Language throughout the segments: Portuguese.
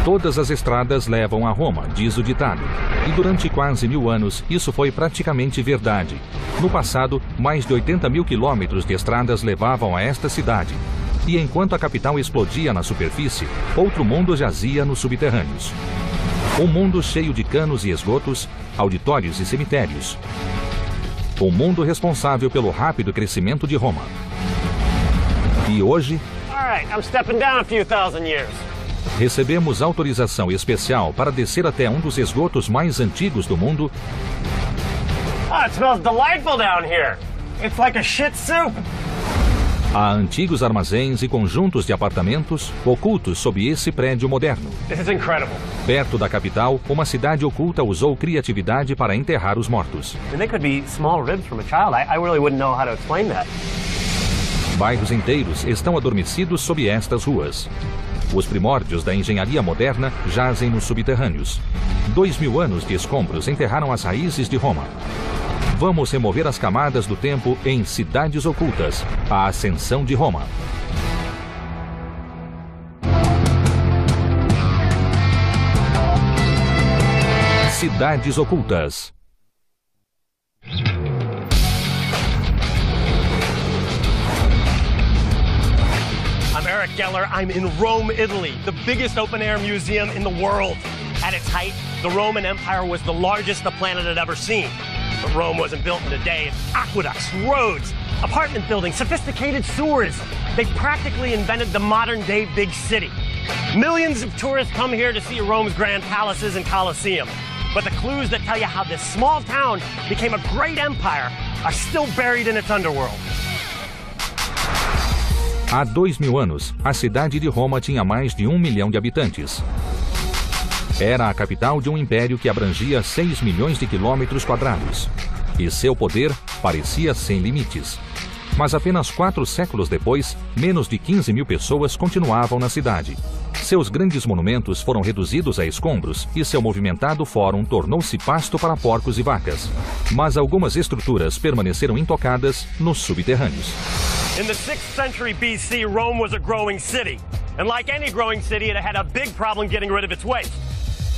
Todas as estradas levam a Roma, diz o ditado. E durante quase 1000 anos, isso foi praticamente verdade. No passado, mais de 80 mil quilômetros de estradas levavam a esta cidade. E enquanto a capital explodia na superfície, outro mundo jazia nos subterrâneos. Um mundo cheio de canos e esgotos, auditórios e cemitérios. Um mundo responsável pelo rápido crescimento de Roma. E hoje... recebemos autorização especial para descer até um dos esgotos mais antigos do mundo. It smells delightful down here. It's like a shit soup. Há antigos armazéns e conjuntos de apartamentos ocultos sob esse prédio moderno. This is incredible. Perto da capital, uma cidade oculta usou criatividade para enterrar os mortos. They could be small ribs from a child. I really wouldn't know how to explain that. Bairros inteiros estão adormecidos sob estas ruas. Os primórdios da engenharia moderna jazem nos subterrâneos. 2000 anos de escombros enterraram as raízes de Roma. Vamos remover as camadas do tempo em Cidades Ocultas, a ascensão de Roma. Cidades Ocultas. I'm Eric Geller. I'm in Rome, Italy, the biggest open-air museum in the world. At its height, the Roman Empire was the largest the planet had ever seen. But Rome wasn't built in a day. It's aqueducts, roads, apartment buildings, sophisticated sewers. They practically invented the modern-day big city. Millions of tourists come here to see Rome's grand palaces and Colosseum. But the clues that tell you how this small town became a great empire are still buried in its underworld. Há 2000 anos, a cidade de Roma tinha mais de 1 milhão de habitantes. Era a capital de um império que abrangia 6 milhões de quilômetros quadrados. E seu poder parecia sem limites. Mas apenas 4 séculos depois, menos de 15 mil pessoas continuavam na cidade. Seus grandes monumentos foram reduzidos a escombros e seu movimentado fórum tornou-se pasto para porcos e vacas. Mas algumas estruturas permaneceram intocadas nos subterrâneos. In the 6th century BC, Rome was a growing city. And like any growing city, it had a big problem getting rid of its waste.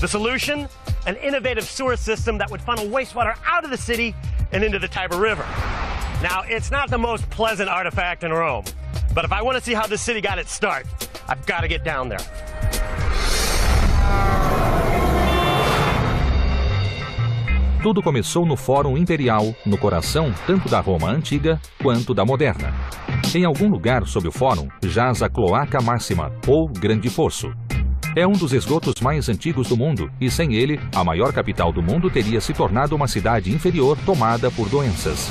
The solution? An innovative sewer system that would funnel wastewater out of the city and into the Tiber River. Now, it's not the most pleasant artifact in Rome, but if I want to see how this city got its start, I've got to get down there. Tudo começou no Fórum Imperial, no coração tanto da Roma antiga quanto da moderna. Em algum lugar sob o Fórum jaz a Cloaca Máxima, ou Grande Fosso. É um dos esgotos mais antigos do mundo e, sem ele, a maior capital do mundo teria se tornado uma cidade inferior tomada por doenças.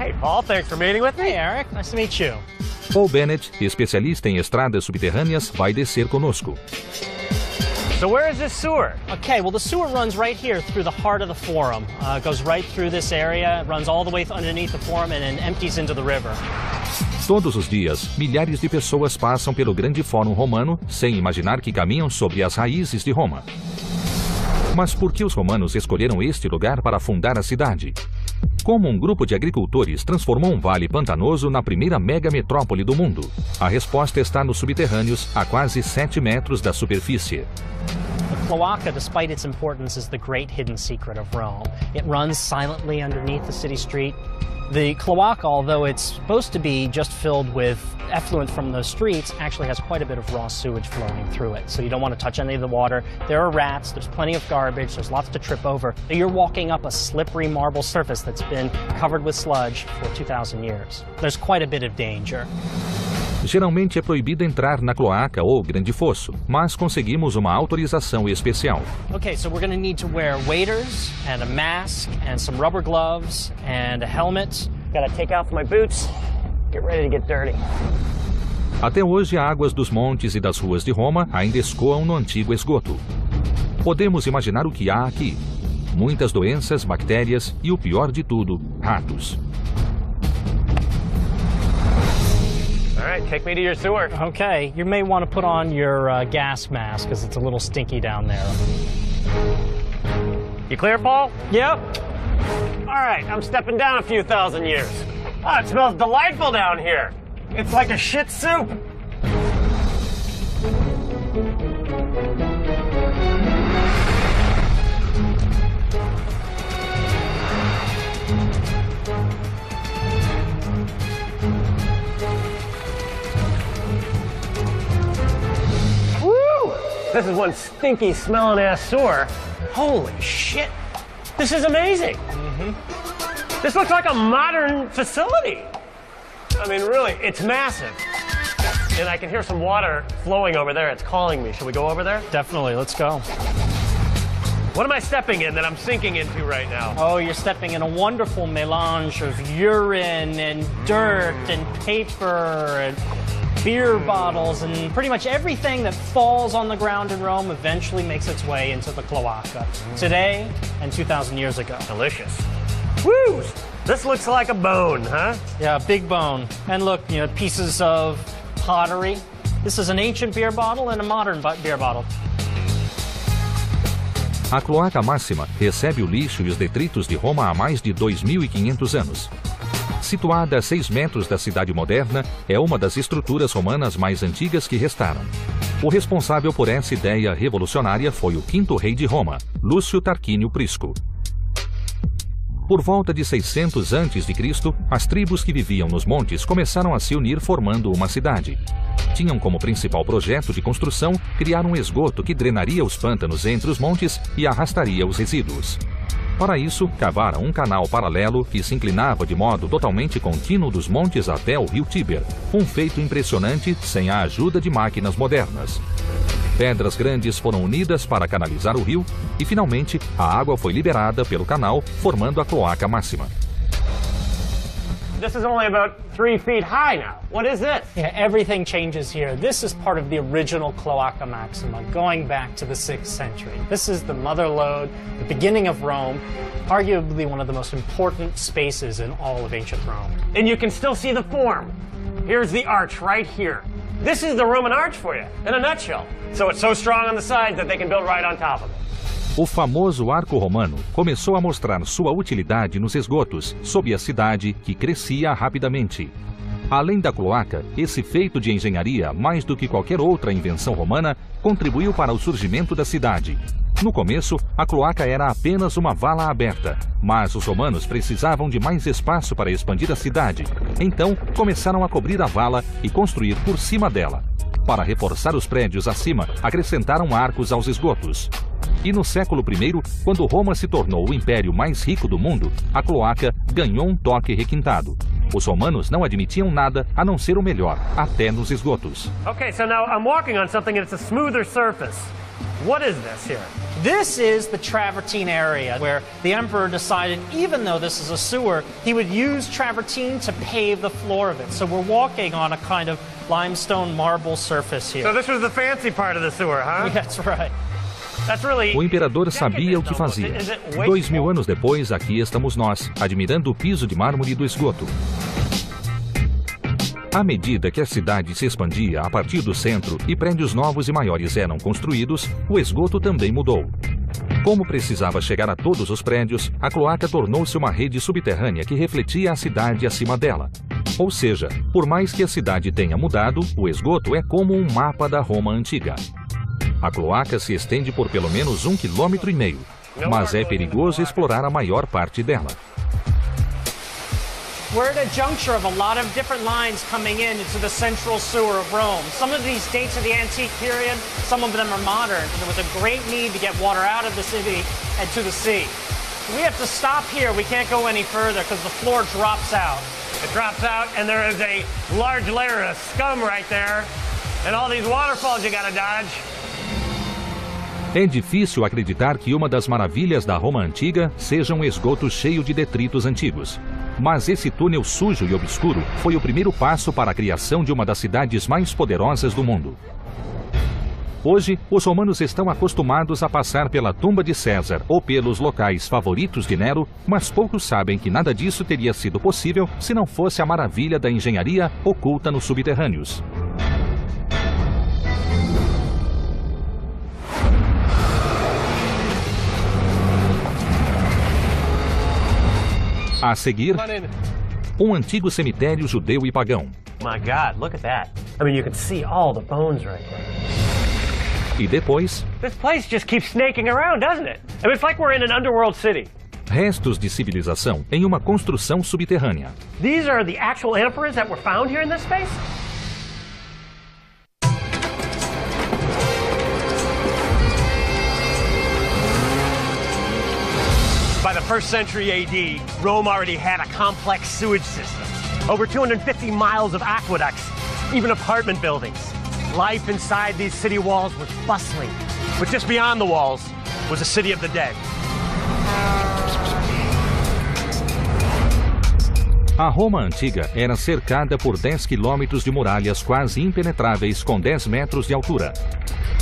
Hey, Paul, thanks for meeting with me. Hey, Eric. Nice to meet you. Paul Bennett, especialista em estradas subterrâneas, vai descer conosco. So where is this sewer? Okay, well, the sewer runs right here through the heart of the Forum. It goes right through this area, runs all the way underneath the Forum, and then empties into the river. Todos os dias, milhares de pessoas passam pelo grande fórum romano sem imaginar que caminham sobre as raízes de Roma. Mas por que os romanos escolheram este lugar para fundar a cidade? Como um grupo de agricultores transformou um vale pantanoso na primeira mega metrópole do mundo? A resposta está nos subterrâneos, a quase 7 metros da superfície. The cloaca, despite its importance, is the great hidden secret of Rome. It runs silently underneath the city street. The cloaca, although it's supposed to be just filled with effluent from the streets, actually has quite a bit of raw sewage flowing through it. So you don't want to touch any of the water. There are rats, there's plenty of garbage, there's lots to trip over. You're walking up a slippery marble surface that's been covered with sludge for 2,000 years. There's quite a bit of danger. Geralmente é proibido entrar na cloaca ou grande fosso, mas conseguimos uma autorização especial. Okay, so we're going to need to wear waders and a mask and some rubber gloves and a helmet. Gotta take off my boots, get ready to get dirty. Até hoje, águas dos montes e das ruas de Roma ainda escoam no antigo esgoto. Podemos imaginar o que há aqui. Muitas doenças, bactérias e, o pior de tudo, ratos. All right, take me to your sewer. Okay, you may want to put on your gas mask because it's a little stinky down there. You clear, Paul? Yep. All right, I'm stepping down a few thousand years. Oh, it smells delightful down here. It's like a shit soup. This is one stinky smelling ass sewer. Holy shit. This is amazing. This looks like a modern facility. I mean, really, it's massive. And I can hear some water flowing over there. It's calling me. Should we go over there? Definitely, let's go. What am I stepping in that I'm sinking into right now? Oh, you're stepping in a wonderful melange of urine and dirt and paper and beer bottles, and pretty much everything that falls on the ground in Rome eventually makes its way into the cloaca. Today and 2,000 years ago. Delicious. Woo! This looks like a bone, huh? Yeah, big bone. And look, you know, pieces of pottery. This is an ancient beer bottle and a modern beer bottle. A Cloaca Máxima recebe o lixo e os detritos de Roma há mais de 2.500 anos. Situada a 6 metros da cidade moderna, é uma das estruturas romanas mais antigas que restaram. O responsável por essa ideia revolucionária foi o quinto rei de Roma, Lúcio Tarquínio Prisco. Por volta de 600 a.C., as tribos que viviam nos montes começaram a se unir formando uma cidade. Tinham como principal projeto de construção criar um esgoto que drenaria os pântanos entre os montes e arrastaria os resíduos. Para isso, cavaram um canal paralelo que se inclinava de modo totalmente contínuo dos montes até o rio Tíber, um feito impressionante sem a ajuda de máquinas modernas. Pedras grandes foram unidas para canalizar o rio e, finalmente, a água foi liberada pelo canal, formando a Cloaca Máxima. This is only about 3 feet high now. What is this? Yeah, everything changes here. This is part of the original Cloaca Maxima, going back to the 6th century. This is the mother lode, the beginning of Rome, arguably one of the most important spaces in all of ancient Rome. And you can still see the form. Here's the arch right here. This is the Roman arch for you, in a nutshell. So it's so strong on the sides that they can build right on top of it. O famoso arco romano começou a mostrar sua utilidade nos esgotos, sob a cidade que crescia rapidamente. Além da cloaca, esse feito de engenharia, mais do que qualquer outra invenção romana, contribuiu para o surgimento da cidade. No começo, a cloaca era apenas uma vala aberta, mas os romanos precisavam de mais espaço para expandir a cidade. Então, começaram a cobrir a vala e construir por cima dela. Para reforçar os prédios acima, acrescentaram arcos aos esgotos. E no século I, quando Roma se tornou o império mais rico do mundo, a cloaca ganhou um toque requintado. Os romanos não admitiam nada a não ser o melhor, até nos esgotos. Okay, so now I'm walking on something that's a smoother surface. What is this here? This is the travertine area where the emperor decided, even though this is a sewer, he would use travertine to pave the floor of it. So we're walking on a kind of limestone marble surface here. So this was the fancy part of the sewer, huh? That's right. O imperador sabia o que fazia. 2000 anos depois, aqui estamos nós, admirando o piso de mármore do esgoto. À medida que a cidade se expandia a partir do centro e prédios novos e maiores eram construídos, o esgoto também mudou. Como precisava chegar a todos os prédios, a cloaca tornou-se uma rede subterrânea que refletia a cidade acima dela. Ou seja, por mais que a cidade tenha mudado, o esgoto é como um mapa da Roma antiga. A cloaca se estende por pelo menos 1,5 km, mas é perigoso explorar a maior parte dela. We're at a juncture of a lot of different lines coming in into the central sewer of Rome. Some of these date to the antique period, some of them are modern. There was a great need to get water out of the city and to the sea. We have to stop here. We can't go any further because the floor drops out. It drops out and there is a large layer of scum right there. And all these waterfalls you gotta dodge. É difícil acreditar que uma das maravilhas da Roma antiga seja um esgoto cheio de detritos antigos. Mas esse túnel sujo e obscuro foi o primeiro passo para a criação de uma das cidades mais poderosas do mundo. Hoje, os romanos estão acostumados a passar pela tumba de César ou pelos locais favoritos de Nero, mas poucos sabem que nada disso teria sido possível se não fosse a maravilha da engenharia oculta nos subterrâneos. A seguir, um antigo cemitério judeu e pagão. My God, look at that. I mean, you can see all the bones right there. E depois, This place just keeps snaking around, doesn't it? I mean, it's like we're in an underworld city. restos de civilização em uma construção subterrânea. These are the actual amperes that were found here in this space? By the 1st century AD, Rome already had a complex sewage system. Over 250 miles of aqueducts, even apartment buildings. Life inside these city walls was bustling. But just beyond the walls was the city of the dead. A Roma antiga era cercada por 10 quilômetros de muralhas quase impenetráveis com 10 metros de altura.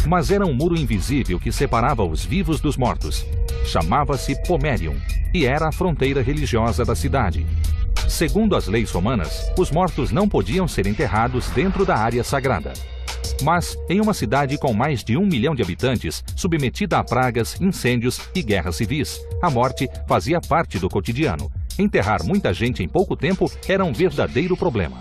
Mas era um muro invisível que separava os vivos dos mortos. Chamava-se Pomerium e era a fronteira religiosa da cidade. Segundo as leis romanas, os mortos não podiam ser enterrados dentro da área sagrada. Mas, em uma cidade com mais de 1 milhão de habitantes, submetida a pragas, incêndios e guerras civis, a morte fazia parte do cotidiano. Enterrar muita gente em pouco tempo era um verdadeiro problema.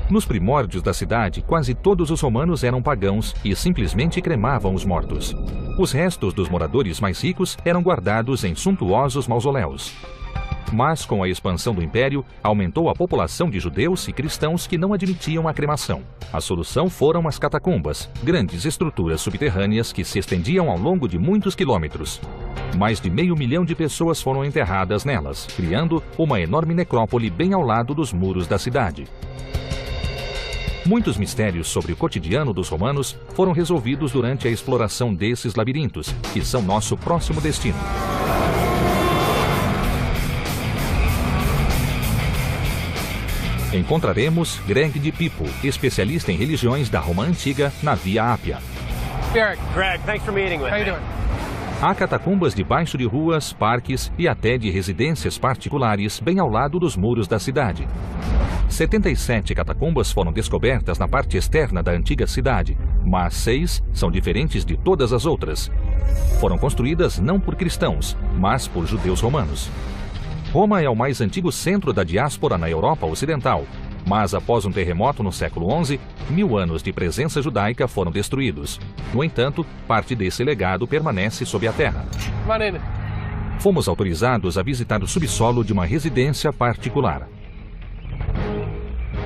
Nos primórdios da cidade, quase todos os romanos eram pagãos e simplesmente cremavam os mortos. Os restos dos moradores mais ricos eram guardados em suntuosos mausoléus. Mas, com a expansão do Império, aumentou a população de judeus e cristãos que não admitiam a cremação. A solução foram as catacumbas, grandes estruturas subterrâneas que se estendiam ao longo de muitos quilômetros. Mais de 500 mil de pessoas foram enterradas nelas, criando uma enorme necrópole bem ao lado dos muros da cidade. Muitos mistérios sobre o cotidiano dos romanos foram resolvidos durante a exploração desses labirintos, que são nosso próximo destino. Encontraremos Greg de Pipo, especialista em religiões da Roma Antiga, na Via Ápia. Greg, thanks for meeting with me. How you doing? Há catacumbas debaixo de ruas, parques e até de residências particulares bem ao lado dos muros da cidade. 77 catacumbas foram descobertas na parte externa da antiga cidade, mas 6 são diferentes de todas as outras. Foram construídas não por cristãos, mas por judeus romanos. Roma é o mais antigo centro da diáspora na Europa Ocidental, mas após um terremoto no século XI, 1000 anos de presença judaica foram destruídos. No entanto, parte desse legado permanece sob a terra. Fomos autorizados a visitar o subsolo de uma residência particular.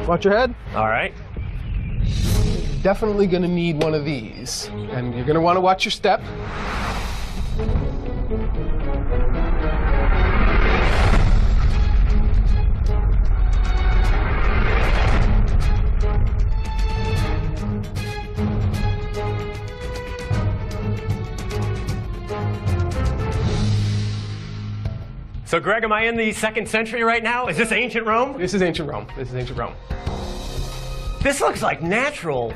Watch your head. All right. Definitely going to need one of these. And you're going to want to watch your step. So, Greg, am I in the 2nd century right now? Is this ancient Rome? This is ancient Rome. This is ancient Rome. This looks like natural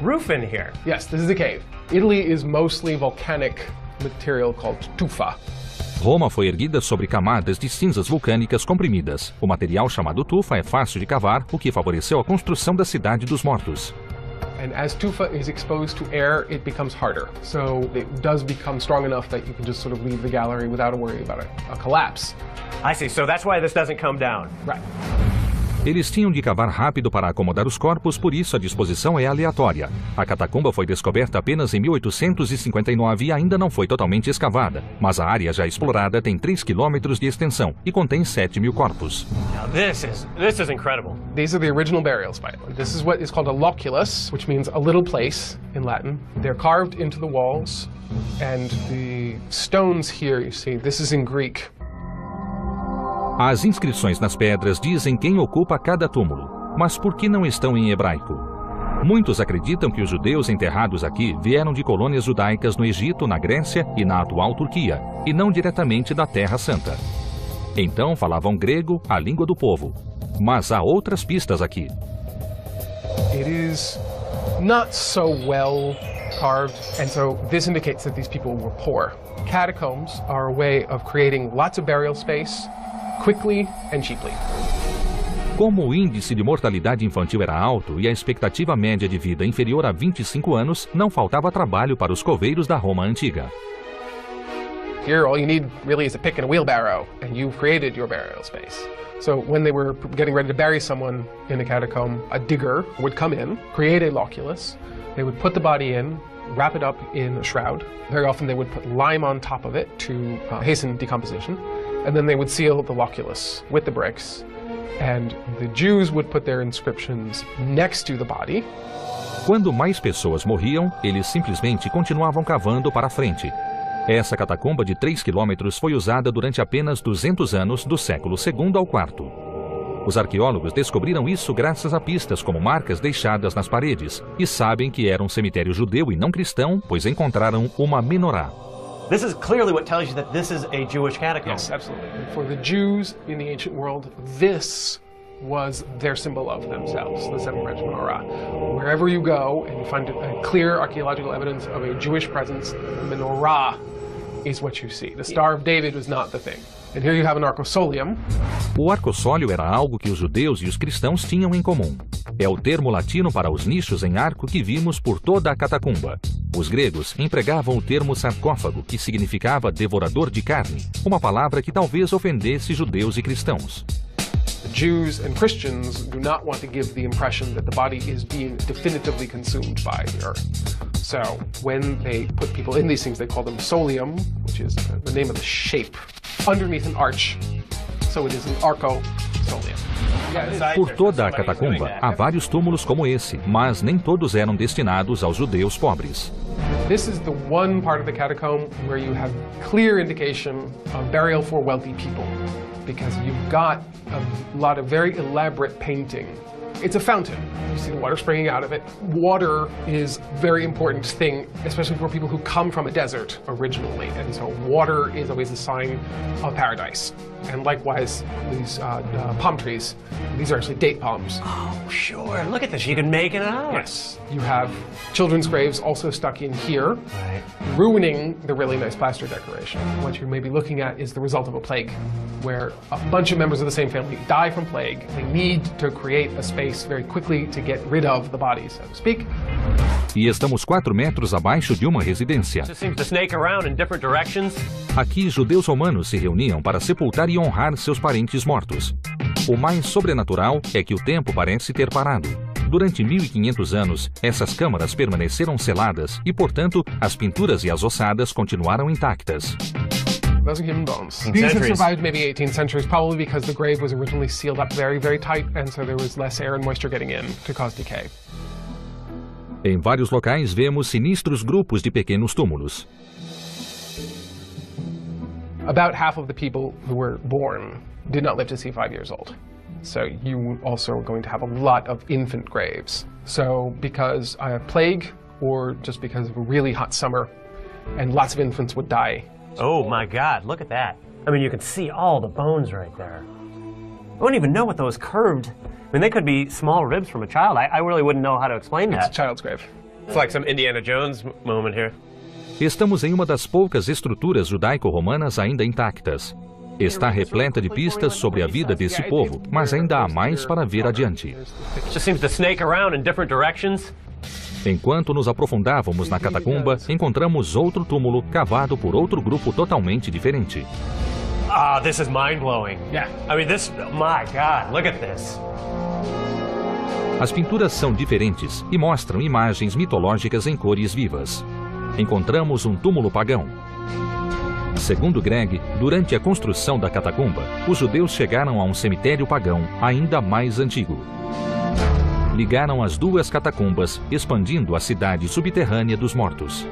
roof in here. Yes, this is a cave. Italy is mostly volcanic material called tufa. Roma foi erguida sobre camadas de cinzas vulcânicas comprimidas. O material chamado tufa é fácil de cavar, o que favoreceu a construção da Cidade dos Mortos. And as tufa is exposed to air, it becomes harder. So it does become strong enough that you can just sort of leave the gallery without a worry about a collapse. I see. So that's why this doesn't come down. Right. Eles tinham de cavar rápido para acomodar os corpos, por isso a disposição é aleatória. A catacumba foi descoberta apenas em 1859 e ainda não foi totalmente escavada, mas a área já explorada tem 3 quilômetros de extensão e contém 7.000 corpos. Now this is incredible. These are the original burials by them. This is what is called a loculus, which means a little place in Latin. They're carved into the walls, and the stones here, you see, this is in Greek. As inscrições nas pedras dizem quem ocupa cada túmulo, mas por que não estão em hebraico? Muitos acreditam que os judeus enterrados aqui vieram de colônias judaicas no Egito, na Grécia e na atual Turquia, e não diretamente da Terra Santa. Então falavam grego, a língua do povo. Mas há outras pistas aqui. It is not so well carved, and so this indicates that these people were poor. Catacombs are a way of creating lots of burial space quickly and cheaply. Como o índice de mortalidade infantil era alto e a expectativa média de vida inferior a 25 anos, não faltava trabalho para os coveiros da Roma Antiga. Here, all you need really is a pick and a wheelbarrow, and you've created your burial space. So when they were getting ready to bury someone in a catacomb, a digger would come in, create a loculus, They would put the body in, wrap it up in a shroud. Very often they would put lime on top of it to hasten decomposition. And then they would seal the loculus with the bricks. And the Jews would put their inscriptions next to the body. Quando mais pessoas morriam, eles simplesmente continuavam cavando para frente. Essa catacumba de 3 quilômetros foi usada durante apenas 200 anos do século II ao IV. Os arqueólogos descobriram isso graças a pistas como marcas deixadas nas paredes e sabem que era um cemitério judeu e não cristão, pois encontraram uma menorá. This is clearly what tells you that this is a Jewish catacomb. Yes, absolutely. For the Jews in the ancient world, this was their symbol of themselves, the seven-branch menorah. Wherever you go and you find a clear archaeological evidence of a Jewish presence, the menorah is what you see. The Star of David was not the thing. And here you have an arcosolium. O arcossólio era algo que os judeus e os cristãos tinham em comum. É o termo latino para os nichos em arco que vimos por toda a catacumba. Os gregos empregavam o termo sarcófago, que significava devorador de carne, uma palavra que talvez ofendesse judeus e cristãos. The Jews and Christians do not want to give the impression that the body is being definitively consumed by the earth. So when they put people in these things, they call them solium, which is the name of the shape, underneath an arch. So it is an arcosolium. Por toda a catacumba, há vários túmulos como esse, mas nem todos eram destinados aos judeus pobres. This is the one part of the catacomb where you have clear indication of burial for wealthy people, because you've got a lot of very elaborate painting. It's a fountain. You see the water springing out of it. Water is a very important thing, especially for people who come from a desert originally. And so water is always a sign of paradise. And likewise, these palm trees, these are actually date palms. Oh, sure. Look at this. You can make it out. Yes. You have children's graves also stuck in here, Right. ruining the really nice plaster decoration. What you're maybe looking at is the result of a plague, where a bunch of members of the same family die from plague. They need to create a space very quickly to get rid of the body, so to speak. E estamos 4 metros abaixo de uma residência. It seems to snake around in different directions. Aqui, judeus romanos se reuniam para sepultar e honrar seus parentes mortos. O mais sobrenatural é que o tempo parece ter parado. Durante 1500 anos, essas câmaras permaneceram seladas e, portanto, as pinturas e as ossadas continuaram intactas. Those are human bones. These have survived maybe 18 centuries, probably because the grave was originally sealed up very, very tight, and so there was less air and moisture getting in to cause decay. Em vários locais, vemos sinistros grupos de pequenos túmulos. About half of the people who were born did not live to see 5 years old. So you also are going to have a lot of infant graves. So because I have plague, or just because of a really hot summer, and lots of infants would die. Oh my God, look at that. I mean, you can see all the bones right there. I wouldn't even know what those curved, I mean, they could be small ribs from a child. I really wouldn't know how to explain It's a that. child's grave. It's like some Indiana Jones moment here. Estamos em uma das poucas estruturas judaico-romanas ainda intactas. Está repleta de pistas sobre a vida desse povo, mas ainda há mais para ver adiante. It just seems to snake around in different directions. Enquanto nos aprofundávamos na catacumba, encontramos outro túmulo cavado por outro grupo totalmente diferente. Ah, this is mind-blowing. Yeah. I mean, this, my God, look at this. As pinturas são diferentes e mostram imagens mitológicas em cores vivas. Encontramos um túmulo pagão. Segundo Greg, durante a construção da catacumba, os judeus chegaram a um cemitério pagão ainda mais antigo. Ligaram as duas catacumbas, expandindo a cidade subterrânea dos mortos.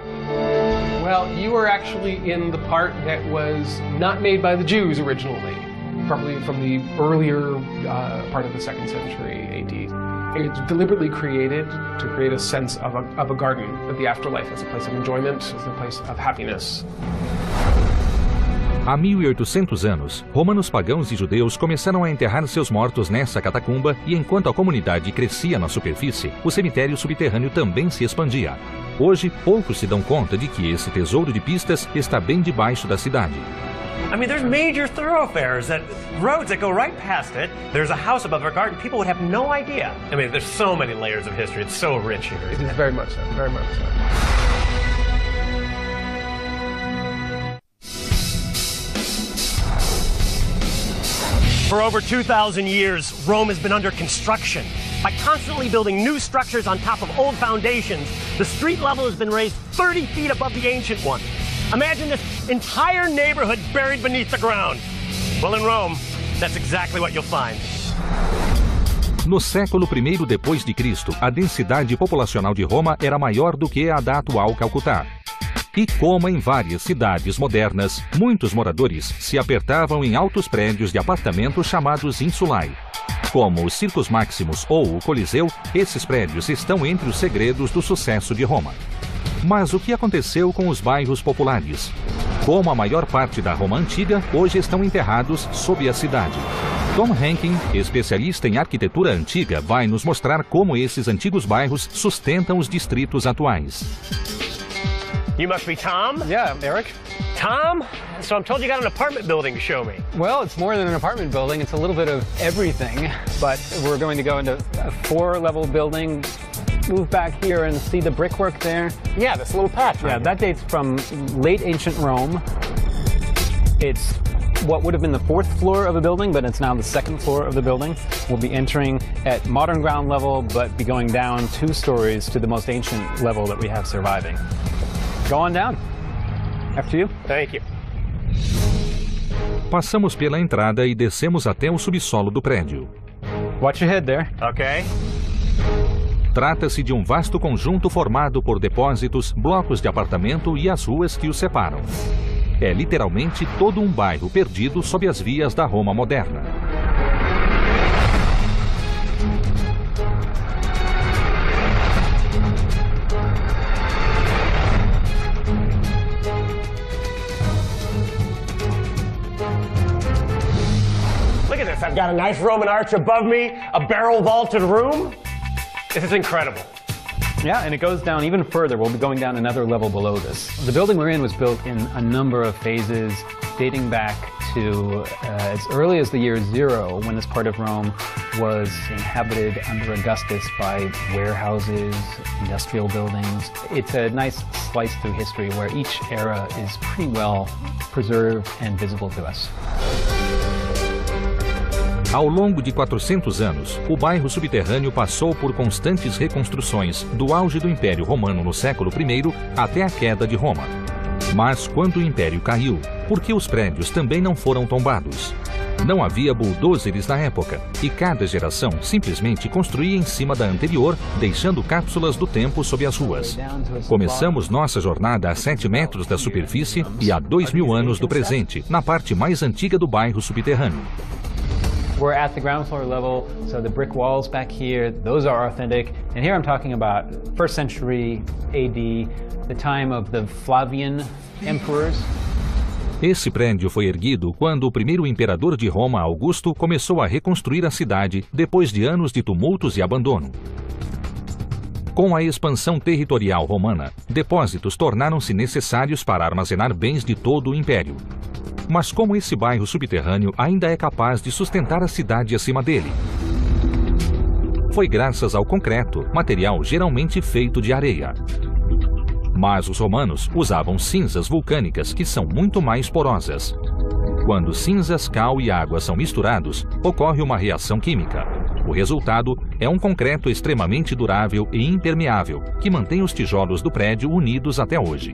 Well, you were actually in the part that was not made by the Jews originally, probably from the earlier part of the 2nd century AD. It's deliberately created to create a sense of a garden, of the afterlife as a place of enjoyment, as a place of happiness. Há 1800 anos, romanos pagãos e judeus começaram a enterrar seus mortos nessa catacumba e enquanto a comunidade crescia na superfície, o cemitério subterrâneo também se expandia. Hoje, poucos se dão conta de que esse tesouro de pistas está bem debaixo da cidade. I mean, there's major thoroughfares, roads that go right past it. There's a house above our garden. People would have no idea. I mean, there's so many layers of history. It's so rich here. It is very much so, very much so. For over 2,000 years, Rome has been under construction. By constantly building new structures on top of old foundations, the street level has been raised 30 feet above the ancient one. Imagine this entire neighborhood buried beneath the ground. Well, in Rome, that's exactly what you'll find. No século I depois de Cristo, a densidade populacional de Roma era maior do que a da atual Calcutá. E como em várias cidades modernas, muitos moradores se apertavam em altos prédios de apartamentos chamados insulae. Como o Circus Maximus ou o Coliseu, esses prédios estão entre os segredos do sucesso de Roma. Mas o que aconteceu com os bairros populares? Como a maior parte da Roma antiga, hoje estão enterrados sob a cidade. Tom Henkin, especialista em arquitetura antiga, vai nos mostrar como esses antigos bairros sustentam os distritos atuais. You must be Tom? Yeah, Eric. Tom? So I'm told you got an apartment building to show me. Well, it's more than an apartment building. It's a little bit of everything. But we're going to go into a 4-level building, move back here and see the brickwork there. Yeah, this little patch. Yeah, that dates from late ancient Rome. It's what would have been the 4th floor of the building, but it's now the 2nd floor of the building. We'll be entering at modern ground level, but be going down 2 stories to the most ancient level that we have surviving. Go on down. After you. Thank you. Passamos pela entrada e descemos até o subsolo do prédio. Watch your head there. Okay. Trata-se de um vasto conjunto formado por depósitos, blocos de apartamento e as ruas que os separam. É literalmente todo um bairro perdido sob as vias da Roma moderna. Look at this. I've got a nice Roman arch above me, a barrel vaulted room. This is incredible. Yeah, and it goes down even further. We'll be going down another level below this. The building we're in was built in a number of phases, dating back to as early as the year 0, when this part of Rome was inhabited under Augustus by warehouses, industrial buildings. It's a nice slice through history where each era is pretty well preserved and visible to us. Ao longo de 400 anos, o bairro subterrâneo passou por constantes reconstruções, do auge do Império Romano no século I até a queda de Roma. Mas quando o Império caiu, por que os prédios também não foram tombados? Não havia bulldozers na época, e cada geração simplesmente construía em cima da anterior, deixando cápsulas do tempo sob as ruas. Começamos nossa jornada a 7 metros da superfície e a 2000 anos do presente, na parte mais antiga do bairro subterrâneo. We're at the ground floor level, so the brick walls back here, those are authentic. And here I'm talking about 1st century AD, the time of the Flavian emperors. Esse prédio foi erguido quando o primeiro imperador de Roma, Augusto, começou a reconstruir a cidade depois de anos de tumultos e abandono. Com a expansão territorial romana, depósitos tornaram-se necessários para armazenar bens de todo o império. Mas como esse bairro subterrâneo ainda é capaz de sustentar a cidade acima dele? Foi graças ao concreto, material geralmente feito de areia. Mas os romanos usavam cinzas vulcânicas que são muito mais porosas. Quando cinzas, cal e água são misturados, ocorre uma reação química. O resultado é um concreto extremamente durável e impermeável, que mantém os tijolos do prédio unidos até hoje.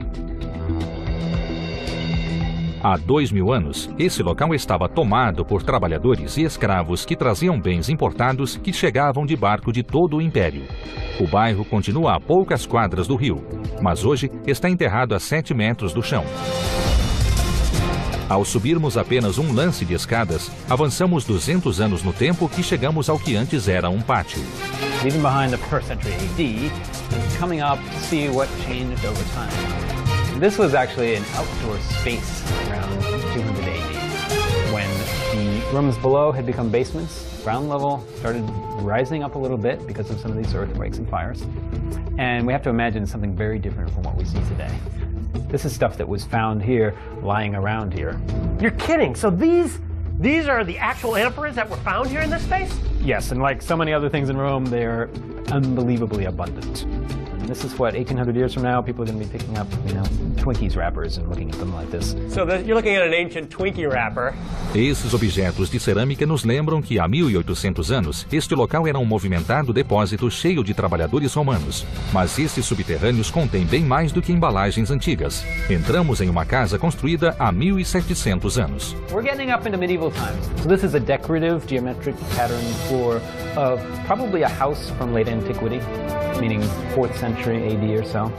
Há 2000 anos, esse local estava tomado por trabalhadores e escravos que traziam bens importados que chegavam de barco de todo o império. O bairro continua a poucas quadras do rio, mas hoje está enterrado a 7 metros do chão. Ao subirmos apenas um lance de escadas, avançamos 200 anos no tempo e chegamos ao que antes era um pátio. Even behind the 1st century AD, coming up to see what changed over time. This was actually an outdoor space around 200 AD. When the rooms below had become basements, ground level started rising up a little bit because of some of these earthquakes and fires. And we have to imagine something very different from what we see today. This is stuff that was found here, lying around here. You're kidding. So these are the actual emperors that were found here in this space? Yes, and like so many other things in Rome, they are unbelievably abundant. And this is what, 1,800 years from now, people are going to be picking up, Twinkies wrappers and looking at them like this. So you're looking at an ancient Twinkie wrapper. Esses objetos de cerâmica nos lembram que há 1.800 anos, este local era um movimentado depósito cheio de trabalhadores romanos. Mas esses subterrâneos contêm bem mais do que embalagens antigas. Entramos em uma casa construída há 1.700 anos. We're getting up into medieval times. So this is a decorative geometric pattern floor of probably a house from late antiquity, meaning 4th century AD or so.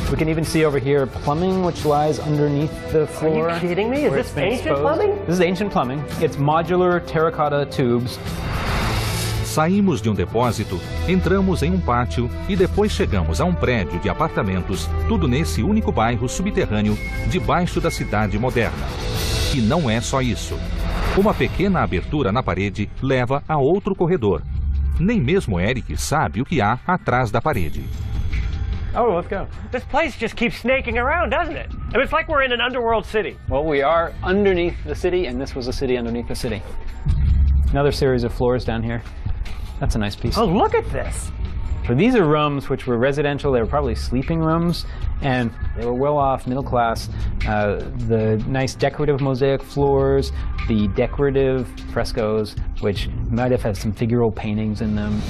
We can even see over here plumbing, which lies underneath the floor. Are you kidding me? Is this ancient plumbing? This is ancient plumbing. It's modular terracotta tubes. Saímos de um depósito, entramos em um pátio e depois chegamos a um prédio de apartamentos, tudo nesse único bairro subterrâneo, debaixo da cidade moderna. E não é só isso. Uma pequena abertura na parede leva a outro corredor. Nem mesmo Eric sabe o que há atrás da parede. Oh, let's go. This place just keeps snaking around, doesn't it? I mean, it's like we're in an underworld city. Well, we are underneath the city, and this was a city underneath the city. Another series of floors down here. That's a nice piece. Oh, look at this. So these are rooms which were residential. They were probably sleeping rooms, and they were well off, middle class. The nice decorative mosaic floors, the decorative frescoes, which might have had some figural paintings in them.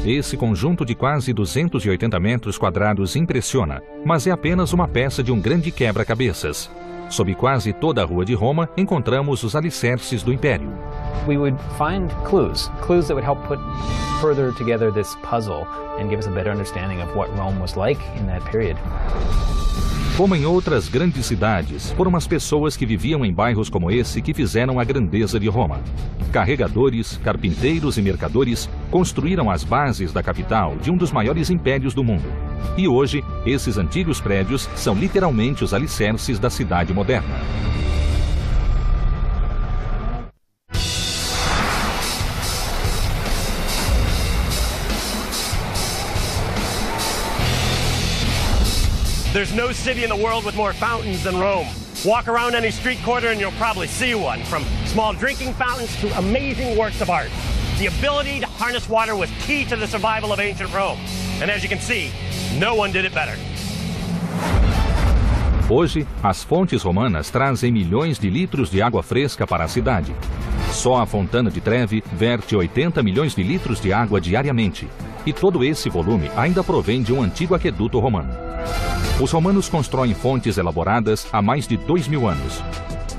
Esse conjunto de quase 280 metros quadrados impressiona, mas é apenas uma peça de um grande quebra-cabeças. Sob quase toda a rua de Roma, encontramos os alicerces do Império. We would find clues that would help put further together this puzzle and give us a better understanding of what Rome was like in that period. Como em outras grandes cidades, foram as pessoas que viviam em bairros como esse que fizeram a grandeza de Roma. Carregadores, carpinteiros e mercadores construíram as bases da capital de um dos maiores impérios do mundo. E hoje, esses antigos prédios são literalmente os alicerces da cidade moderna. There's no city in the world with more fountains than Rome. Walk around any street corner and you'll probably see one, from small drinking fountains to amazing works of art. The ability to harness water was key to the survival of ancient Rome. And as you can see, no one did it better. Hoje, as fontes romanas trazem milhões de litros de água fresca para a cidade. Só a Fontana di Trevi verte 80 milhões de litros de água diariamente. E todo esse volume ainda provém de um antigo aqueduto romano. Os romanos constroem fontes elaboradas há mais de 2.000 anos.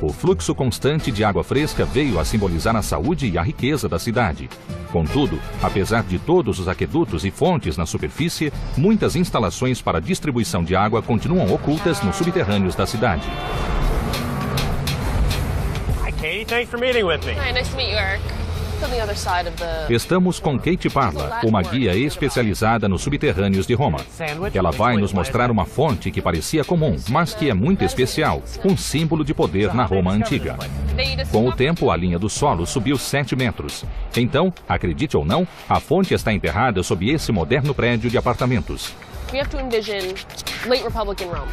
O fluxo constante de água fresca veio a simbolizar a saúde e a riqueza da cidade. Contudo, apesar de todos os aquedutos e fontes na superfície, muitas instalações para distribuição de água continuam ocultas nos subterrâneos da cidade. Hi, Katie. Thanks for meeting with me. Hi, nice to meet you, Eric. Estamos com Kate Parla, uma guia especializada nos subterrâneos de Roma. Ela vai nos mostrar uma fonte que parecia comum, mas que é muito especial, um símbolo de poder na Roma antiga. Com o tempo, a linha do solo subiu 7 metros. Então, acredite ou não, a fonte está enterrada sob esse moderno prédio de apartamentos. We have to envision late Republican Rome.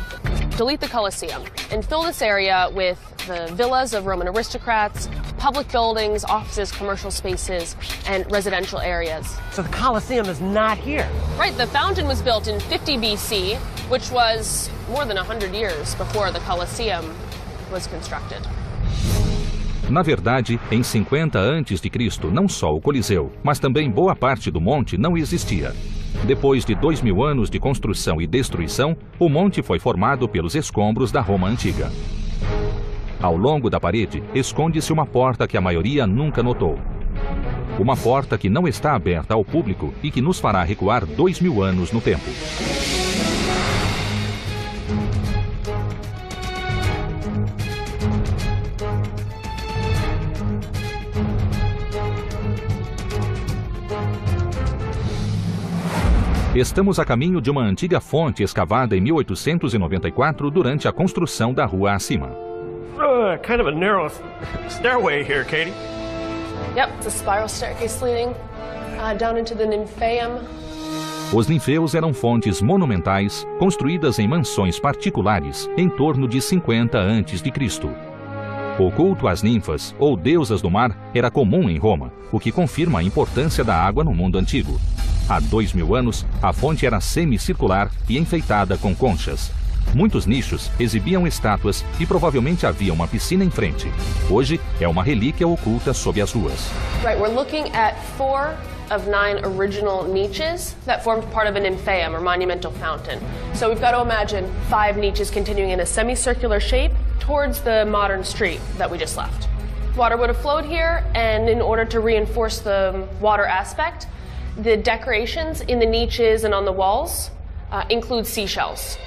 Delete the Colosseum and fill this area with the villas of Roman aristocrats, public buildings, offices, commercial spaces, and residential areas. So the Colosseum is not here. Right, the fountain was built in 50 BC, which was more than 100 years before the Colosseum was constructed. Na verdade, em 50 a.C., não só o Coliseu, mas também boa parte do monte não existia. Depois de 2.000 anos de construção e destruição, o monte foi formado pelos escombros da Roma antiga. Ao longo da parede, esconde-se uma porta que a maioria nunca notou. Uma porta que não está aberta ao público e que nos fará recuar 2.000 anos no tempo. Estamos a caminho de uma antiga fonte escavada em 1894 durante a construção da rua acima. Kind of a narrow stairway here, Katie. Yep, it's a spiral staircase leading down into the Nymphaeum. Os ninfeus eram fontes monumentais construídas em mansões particulares em torno de 50 a.C. O culto às ninfas, ou deusas do mar, era comum em Roma, o que confirma a importância da água no mundo antigo. Há 2000 anos, a fonte era semicircular e enfeitada com conchas. Muitos nichos exibiam estátuas e provavelmente havia uma piscina em frente. Hoje, é uma relíquia oculta sob as ruas. Right, we're looking at 4 of 9 original niches that formed part of an nymphaeum, or monumental fountain. So we've got to imagine 5 niches continuing in a semicircular shape towards the modern street that we just left. Water would have flowed here, and in order to reinforce the water aspect, the decorations in the niches and on the walls include seashells.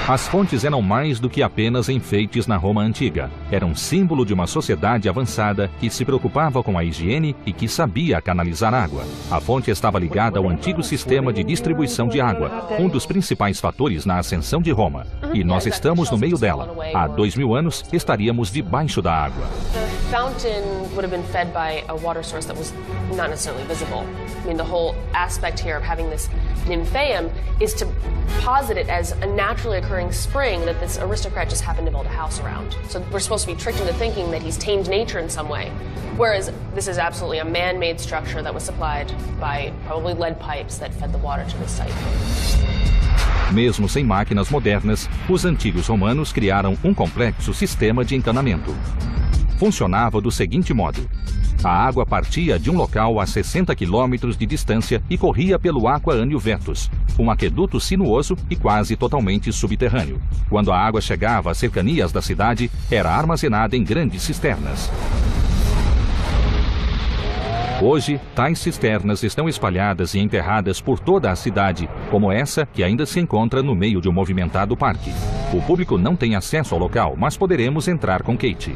As fontes eram mais do que apenas enfeites na Roma antiga. Eram símbolo de uma sociedade avançada que se preocupava com a higiene e que sabia canalizar água. A fonte estava ligada ao antigo sistema de distribuição de água, um dos principais fatores na ascensão de Roma. E nós estamos no meio dela. Há 2000 anos, estaríamos debaixo da água. The fountain would have been fed by a water source that was not necessarily visible. I mean, the whole aspect here of having this nymphaeum is to posit it as a naturally occurring spring that this aristocrat just happened to build a house around. So we're supposed to be tricked into thinking that he's tamed nature in some way. Whereas this is absolutely a man-made structure that was supplied by probably lead pipes that fed the water to the site. Mesmo sem máquinas modernas, os antigos romanos criaram um complexo sistema de encanamento. Funcionava do seguinte modo: a água partia de um local a 60 quilômetros de distância e corria pelo Aqua Anio Vetus, um aqueduto sinuoso e quase totalmente subterrâneo. Quando a água chegava às cercanias da cidade, era armazenada em grandes cisternas. Hoje, tais cisternas estão espalhadas e enterradas por toda a cidade, como essa que ainda se encontra no meio de um movimentado parque. O público não tem acesso ao local, mas poderemos entrar com Kate.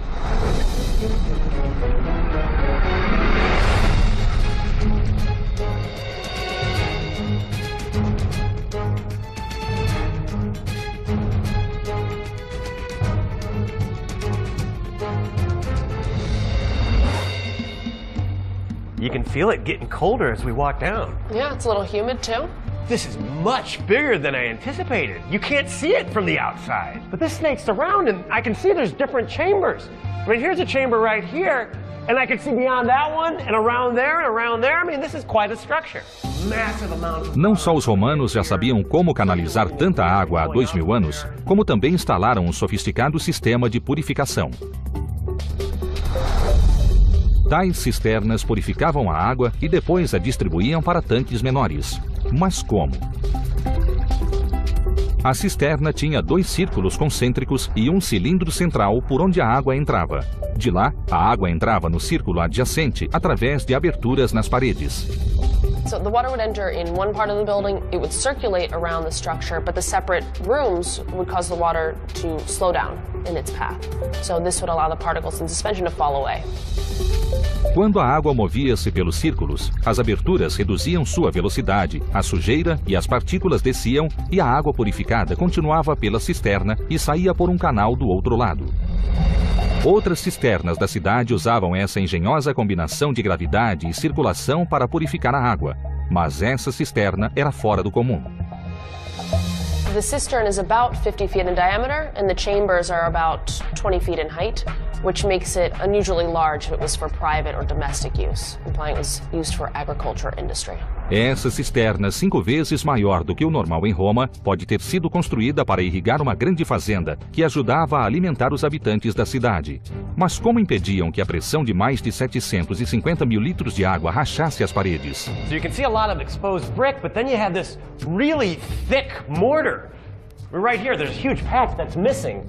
You can feel it getting colder as we walk down. Yeah, it's a little humid too. This is much bigger than I anticipated. You can't see it from the outside. But this snake's around and I can see there's different chambers. I mean, here's a chamber right here, and I can see beyond that one, and around there, and around there. I mean, this is quite a structure. Massive amount of... Não só os romanos já sabiam como canalizar tanta água há 2000 anos, como também instalaram um sofisticado sistema de purificação. Tais cisternas purificavam a água e depois a distribuíam para tanques menores. Mas como? A cisterna tinha 2 círculos concêntricos e um cilindro central por onde a água entrava. De lá, a água entrava no círculo adjacente através de aberturas nas paredes. So the water would enter in one part of the building, it would circulate around the structure, but the separate rooms would cause the water to slow down in its path. So this would allow the particles in suspension to fall away. Quando a água movia-se pelos círculos, as aberturas reduziam sua velocidade, a sujeira e as partículas desciam e a água purificada continuava pela cisterna e saía por um canal do outro lado. Outras cisternas da cidade usavam essa engenhosa combinação de gravidade e circulação para purificar a água, mas essa cisterna era fora do comum. The cistern is about 50 feet in diameter and the chambers are about 20 feet in height, which makes it unusually large if it was for private or domestic use, implying it was used for agriculture industry. Essa cisterna, 5 vezes maior do que o normal em Roma, pode ter sido construída para irrigar uma grande fazenda que ajudava a alimentar os habitantes da cidade. Mas como impediam que a pressão de mais de 750 mil litros de água rachasse as paredes? So you can see a lot of exposed brick, but then you have this really thick mortar. Right here, there's a huge patch that's missing.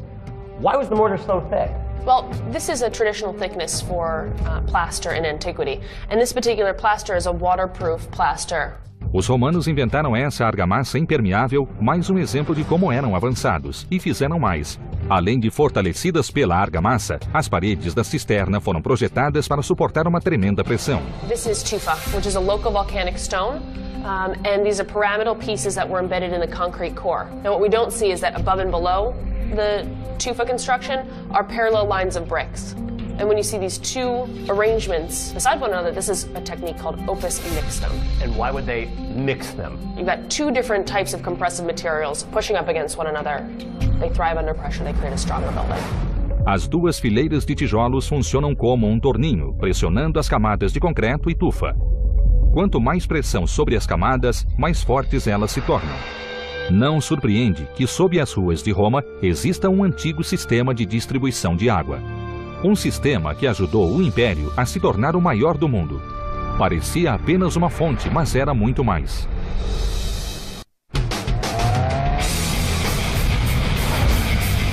Why was the mortar so thick? Well, this is a traditional thickness for plaster in antiquity, and this particular plaster is a waterproof plaster. Os romanos inventaram essa argamassa impermeável, mais um exemplo de como eram avançados, e fizeram mais. Além de fortalecidas pela argamassa, as paredes da cisterna foram projetadas para suportar uma tremenda pressão. This is tufa, which is a local volcanic stone. And these are pyramidal pieces that were embedded in the concrete core. Now what we don't see is that above and below the tufa construction are parallel lines of bricks. And when you see these 2 arrangements beside one another, this is a technique called opus mixtum. And why would they mix them? You've got 2 different types of compressive materials pushing up against one another. They thrive under pressure, they create a stronger building. As duas fileiras de tijolos funcionam como um torninho, pressionando as camadas de concreto e tufa. Quanto mais pressão sobre as camadas, mais fortes elas se tornam. Não surpreende que sob as ruas de Roma exista um antigo sistema de distribuição de água. Um sistema que ajudou o Império a se tornar o maior do mundo. Parecia apenas uma fonte, mas era muito mais.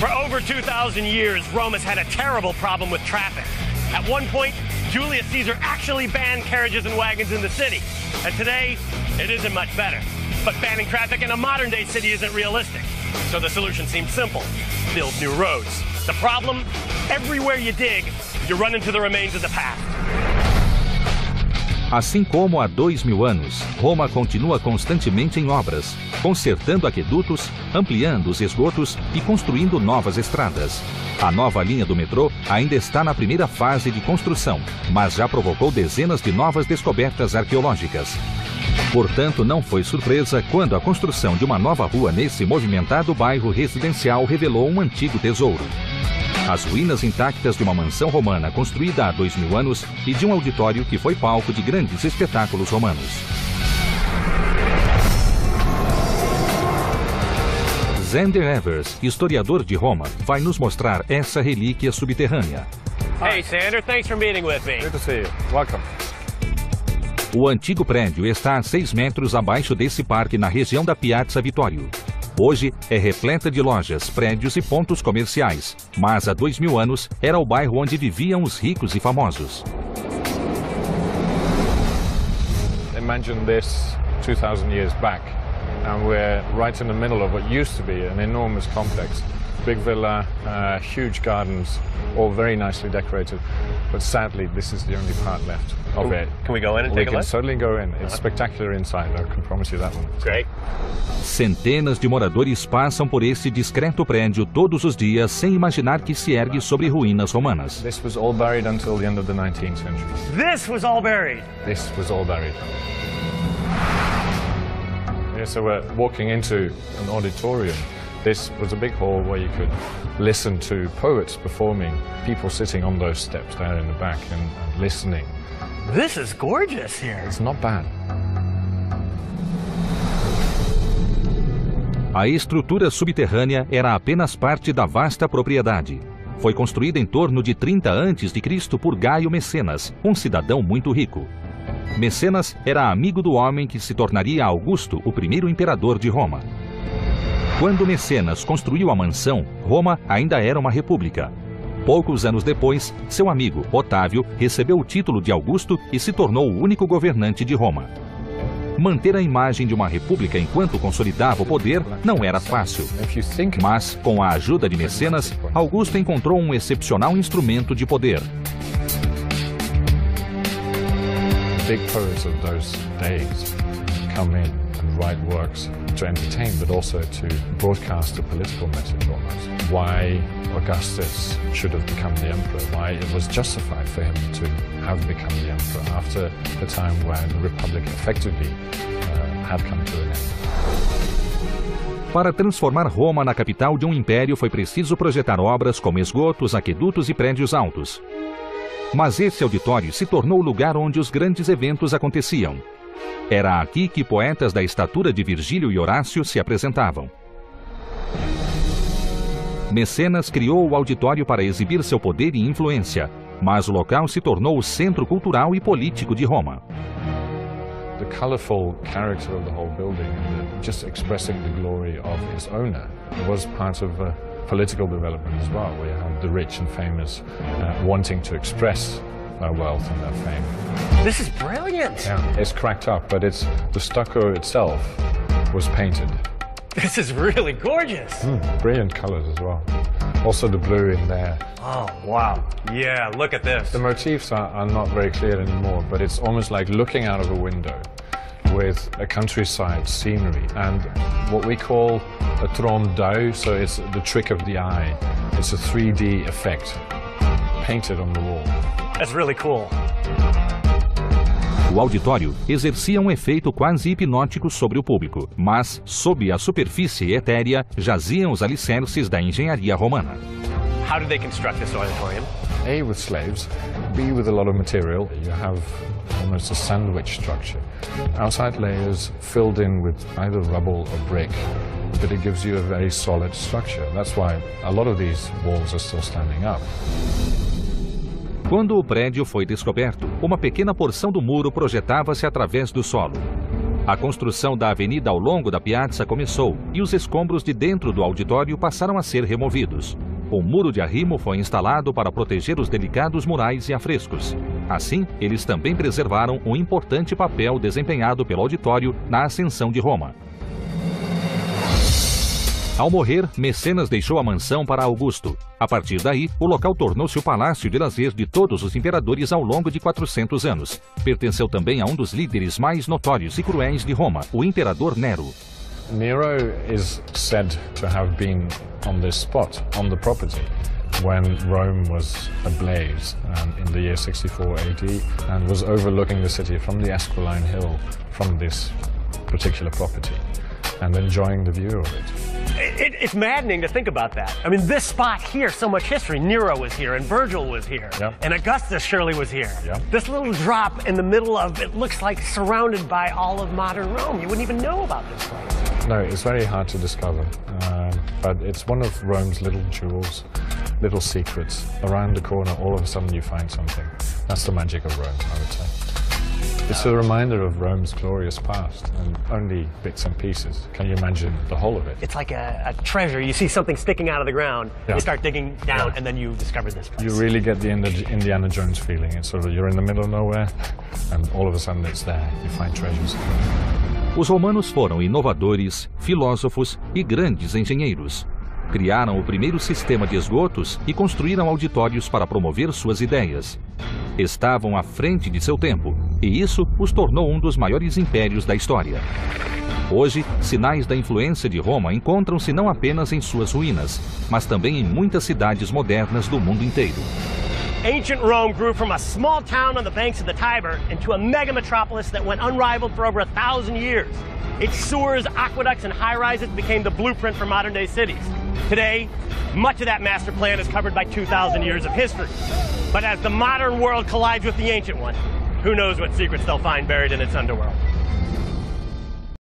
For over 2,000 years, Rome has had a terrible problem with traffic. At one point, Julius Caesar actually banned carriages and wagons in the city. And today, it isn't much better. But banning traffic in a modern-day city isn't realistic. So the solution seems simple. Build new roads. The problem? Everywhere you dig, you run into the remains of the past. Assim como há 2000 anos, Roma continua constantemente em obras, consertando aquedutos, ampliando os esgotos e construindo novas estradas. A nova linha do metrô ainda está na primeira fase de construção, mas já provocou dezenas de novas descobertas arqueológicas. Portanto, não foi surpresa quando a construção de uma nova rua nesse movimentado bairro residencial revelou um antigo tesouro. As ruínas intactas de uma mansão romana construída há 2000 anos e de um auditório que foi palco de grandes espetáculos romanos. Zander Evers, historiador de Roma, vai nos mostrar essa relíquia subterrânea. Hey, Sander, thanks for meeting with me. Good to see you. Welcome. O antigo prédio está a 6 metros abaixo desse parque na região da Piazza Vittorio. Hoje é repleta de lojas, prédios e pontos comerciais, mas há 2000 anos era o bairro onde viviam os ricos e famosos. Imagine this 2,000 years back, and we're right in the middle of what used to be an enormous complex. Big villa, huge gardens, all very nicely decorated. But sadly, this is the only part left of it. Can we go in and We take a can look? certainly go in. It's spectacular inside, I can promise you that one. Great. Centenas de moradores passam por esse discreto prédio todos os dias sem imaginar que se ergue sobre ruínas romanas. This was all buried until the end of the 19th century. This was all buried. This was all buried. Yeah, so we're walking into an auditorium. This was a big hall where you could listen to poets performing, people sitting on those steps there in the back and listening. This is gorgeous here. It's not bad. A estrutura subterrânea era apenas parte da vasta propriedade. Foi construída em torno de 30 a.C. por Gaio Mecenas, um cidadão muito rico. Mecenas era amigo do homem que se tornaria Augusto, o primeiro imperador de Roma. Quando Mecenas construiu a mansão, Roma ainda era uma república. Poucos anos depois, seu amigo, Otávio, recebeu o título de Augusto e se tornou o único governante de Roma. Manter a imagem de uma república enquanto consolidava o poder não era fácil. Mas, com a ajuda de Mecenas, Augusto encontrou um excepcional instrumento de poder. Big poets of those days come in and write works to entertain, but also to broadcast a political message almost. Why Augustus should have become the emperor, why it was justified for him to have become the emperor after the time when the republic effectively had come to an end. Para transformar Roma na capital de um império foi preciso projetar obras como esgotos, aquedutos e prédios altos. Mas esse auditório se tornou o lugar onde os grandes eventos aconteciam. Era aqui que poetas da estatura de Virgílio e Horácio se apresentavam. Mecenas criou o auditório para exibir seu poder e influência, mas o local se tornou o centro cultural e político de Roma. The colorful character of the whole building, just expressing the glory of its owner, was part of political development as well, where you have the rich and famous wanting to express their wealth and their fame. This is brilliant. Yeah, it's cracked up, but the stucco itself was painted. This is really gorgeous. Brilliant colors as well. Also the blue in there. Oh, wow. Yeah, look at this. The motifs are not very clear anymore, but it's almost like looking out of a window with a countryside scenery and what we call a trône d'œil, so it's the trick of the eye. It's a 3D effect painted on the wall. That's really cool. O auditório exercia um efeito quase hipnótico sobre o público, mas, sob a superfície etérea, jaziam os alicerces da engenharia romana. How did they construct this auditorium? A, with slaves, B, with a lot of material. You have almost a sandwich structure. Outside layers filled in with either rubble or brick, but it gives you a very solid structure. That's why a lot of these walls are still standing up. Quando o prédio foi descoberto, uma pequena porção do muro projetava-se através do solo. A construção da avenida ao longo da piazza começou e os escombros de dentro do auditório passaram a ser removidos. O muro de arrimo foi instalado para proteger os delicados murais e afrescos. Assim, eles também preservaram um importante papel desempenhado pelo auditório na ascensão de Roma. Ao morrer, Mecenas deixou a mansão para Augusto. A partir daí, o local tornou-se o palácio de lazer de todos os imperadores ao longo de 400 anos. Pertenceu também a um dos líderes mais notórios e cruéis de Roma, o imperador Nero. Nero is said to have been on this spot, on the property, when Rome was ablaze in the year 64 AD and was overlooking the city from the Esquiline Hill from this particular property and enjoying the view of it. It's maddening to think about that. I mean, this spot here, so much history. Nero was here, and Virgil was here, and Augustus surely was here. This little drop in the middle of it looks like surrounded by all of modern Rome. You wouldn't even know about this place. No, it's very hard to discover, but it's one of Rome's little jewels, little secrets. Around the corner, all of a sudden you find something. That's the magic of Rome, I would say. It's a reminder of Rome's glorious past, and only bits and pieces. Can you imagine the whole of it? It's like a treasure. You see something sticking out of the ground, you start digging down, and then you discover this place. You really get the Indiana Jones feeling. It's sort of, you're in the middle of nowhere, and all of a sudden it's there. You find treasures. Os romanos foram inovadores, filósofos e grandes engenheiros. Criaram o primeiro sistema de esgotos e construíram auditórios para promover suas ideias. Estavam à frente de seu tempo, e isso os tornou um dos maiores impérios da história. Hoje, sinais da influência de Roma encontram-se não apenas em suas ruínas, mas também em muitas cidades modernas do mundo inteiro. Ancient Rome grew from a small town on the banks of the Tiber into a mega metropolis that went unrivaled for over 1,000 years. Its sewers, aqueducts, and high-rises became the blueprint for modern-day cities. Today, much of that master plan is covered by 2,000 years of history. But as the modern world collides with the ancient one, who knows what secrets they'll find buried in its underworld.